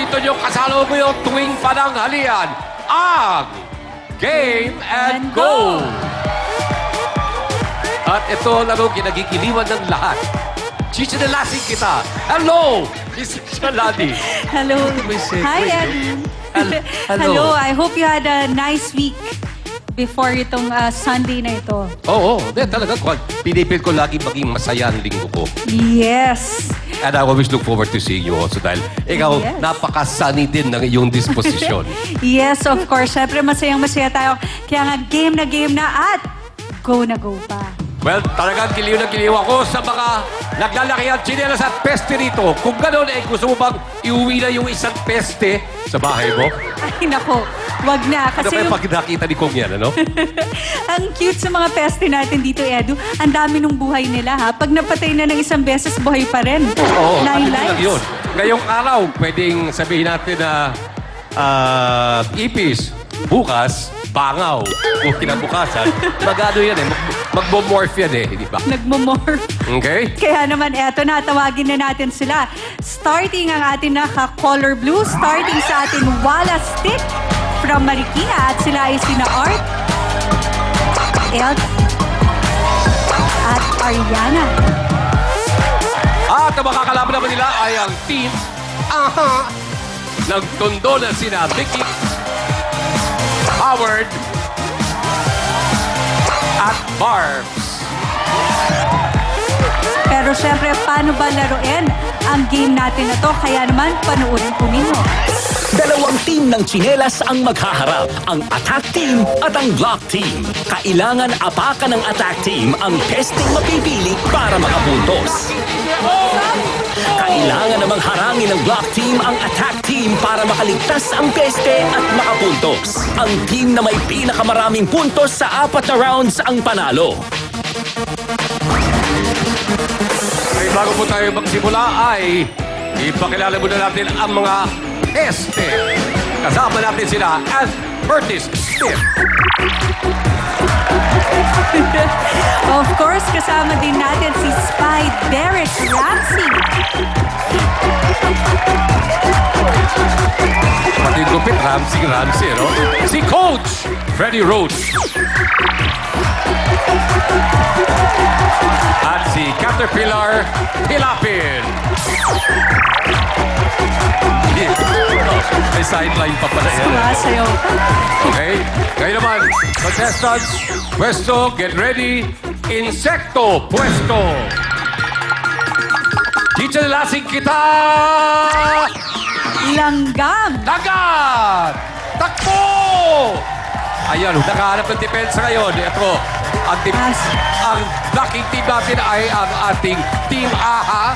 dito nyo kasalo mo yung tuwing pananghalian, ang Game and Go! At ito ang laro kinagigiliwan ng lahat. Chicha na lasing kita. Hello, Miss Shalani. Hello. Hi, Eddie. Hello. I hope you had a nice week before itong Sunday na ito. Oo, talaga. Pinipil ko lagi maging masaya ang linggo ko. Yes. And I always look forward to seeing you also dahil ikaw, Yes. napaka-sunny din ng iyong disposisyon. Yes, of course. Siyempre, masayang-masaya tayo. Kaya nga, game na at go na go pa. Well, talagang kiliw na kiliw ako sa mga naglalaki at tsinelas at peste rito. Kung gano'n, gusto mo bang iuwi na yung isang peste sa bahay mo? Ay, nako. Wag na. Ano Kasi kaya yung, pag nakita ni Kong yan, ano? ang cute sa mga peste natin dito, Edu. Ang dami nung buhay nila, ha? Pag napatay na ng isang beses, buhay pa rin. Oo, Nine lang lives. yun. Ngayong araw, pwedeng sabihin natin na ipis, bukas, bangaw, o kinabukasan. Magano yan eh, magmomorph yan eh, di ba? Nagmomorph. Okay? Kaya naman, eto na, tawagin na natin sila. Starting ang ating naka-color blue, starting sa ating Wala Stick from Marikina. At sila ay sina Art, Elf, at Ariana. At ang makakalaban naman nila ay ang team ng tondo na sina Vicky, Howard, at Barbs. Pero syempre, paano ba laruin ang game natin na to? Kaya naman, panuorin po ninyo. Dalawang team ng tsinelas ang maghaharap, ang attack team at ang block team. Kailangan apakan ng attack team ang pesting mapipili para makapuntos. Kailangan namang harangin ng block team ang attack team para makaligtas ang peste at makapuntos. Ang team na may pinakamaraming puntos sa 4 na rounds ang panalo. Ay, bago po tayo magsimula ay ipakilala muna natin ang mga peste. Kasama natin sila as Curtis Smith. Of course, kasama din natin si Spy Derek Ramsey. Pati gupit, Ramsey, no? Si Coach Freddie Rhodes. At si Caterpillar Pilapin. May sideline pa pala yan. Sumasayaw pa. Okay? Ngayon naman, contestants, pwesto, get ready. Insekto, pwesto. Chicha na lasing kita! Langgam. Dagat! Takbo! Ayan, nakahanap ng depensa ngayon. Ito, ang blocking team natin ay ang ating Team AHA.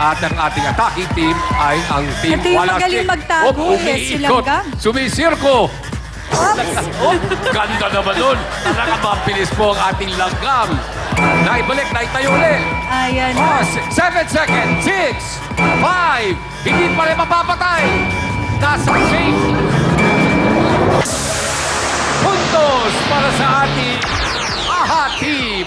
At ang ating attacking team ay ang Team Ito yung Wala magaling Stick. magtago, Oh, eh, si umiikot. Langgam. Sumisirko. Oh, ganda naman nun. Talagang mabilis po ang ating langgam. Naibalik, naitayo ulit. Ayan. 7 seconds. 6, 5. Hindi pa rin mapapatay. Nasa safe. Puntos para sa ating AHA team.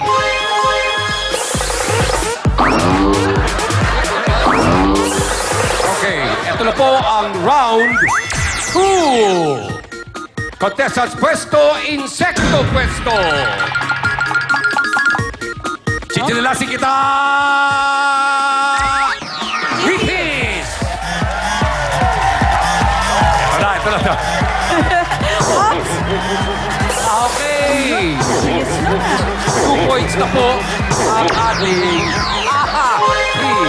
Okay, ito na po ang round 2. Contestants pwesto, insekto pwesto. Chichinilasin kita! Repeat! Ito na. Okay. 2 points na po ang ating AHA team.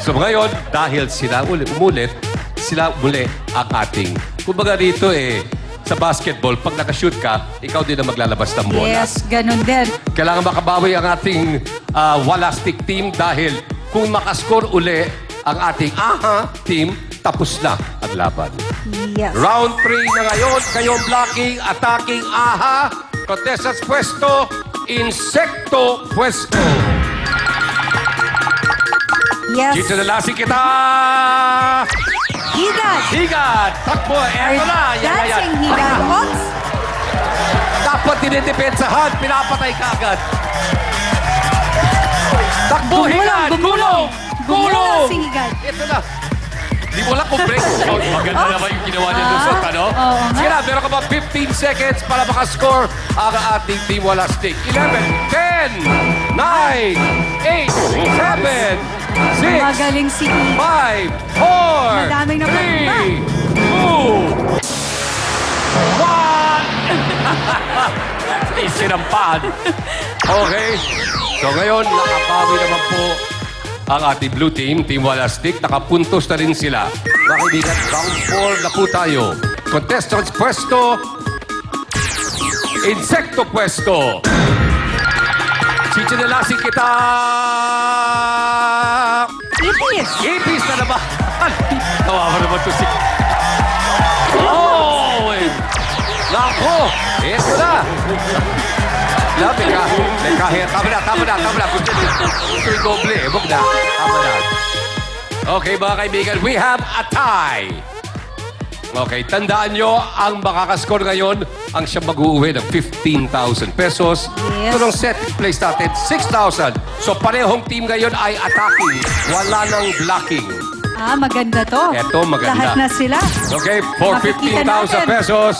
So ngayon, dahil sila umulit, sila muli ang ating. Kumbaga dito sa basketball, pag nakashoot ka, ikaw din ang maglalabas ng bola. Yes, ganun din. Kailangan makabawi ang ating Wala Stick team dahil kung makascore uli ang ating AHA team, tapos na ang laban. Yes. Round 3 na ngayon, kayong blocking, attacking AHA, contestants pwesto, insekto pwesto. Yes. Dito na lasing kita! Higat. Higat! Takbo! Eto na! Dancing higat. Oops. Dapat dinidepensahan, pinapatay ka agad. Takbo, Gumulang, higat! gumulong. Gulong! Gumulang si higat. Ito na. Di mo lang kung break. Oh, maganda naman yung ginawa niya Luzon, ano? Oo nga. Sige na, meron ka ba 15 seconds para makascore ang ating team wala stick. 11, 10, 9, 8, 7, 6, Magaling si Eve. 5, 4, Madaming nakuha. 3, 2, 1. Isinampaan. Okay. So ngayon, nakabawi naman po ang ating blue team, Team Walastik. Nakapuntos na rin sila. Mga kaibigan, round 4 na po tayo. Contestants pwesto. Insekto pwesto. Sichinelasin kita. Ipis. Ipis na naman. Tawawa naman to si... Oh! Nako! Eto na! Labi ka. Kahit. Tama na. Gusto yung doble. Huwag na. Tama na. Okay, mga kaibigan, we have a tie. Okay, tandaan nyo, ang makakaskor ngayon, ang siyang mag-uuwi ng 15,000 pesos. Yes. Ito ng set place natin, 6,000. So, parehong team ngayon ay attacking. Wala nang blocking. Ah, maganda to. Eto, maganda. Lahat na sila. Okay, for Makikita 15,000 natin. pesos.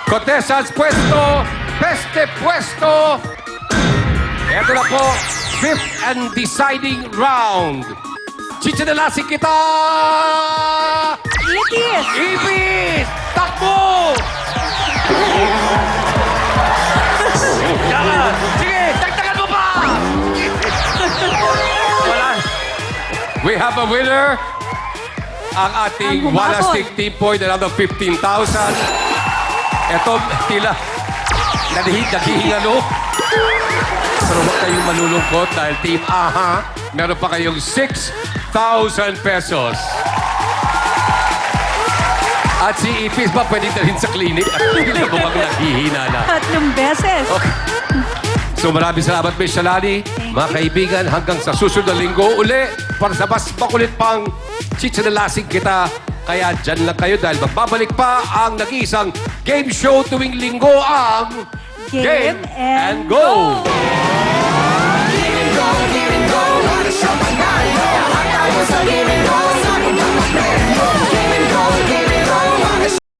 Contestants pwesto. Peste pwesto. Ito na po, fifth and deciding round. Chichinelasin kita! Ipis. Ipis! Takbo! Yan! Sige, dagdagan mo pa! Wala. We have a winner. Ang ating Ang humabol. Walastik team point, another 15,000. Ito, tila, naghihingalo. Pero huwag kayong malulungkot dahil Team AHA, meron pa kayong 6,000 pesos. At si Ipis ba pwede na rin sa clinic? At hindi mo bang naghihina na? 3 beses. Okay. So maraming salamat, Miss Shalani. Mga kaibigan, hanggang sa susunod na linggo uli, para sa mas makulit pang chichinelasin kita. Kaya dyan lang kayo dahil magbabalik pa ang nag-iisang game show tuwing linggo ang Game and Go! Give and go, give and go. Para sa panalo, lahat tayo sa give and go.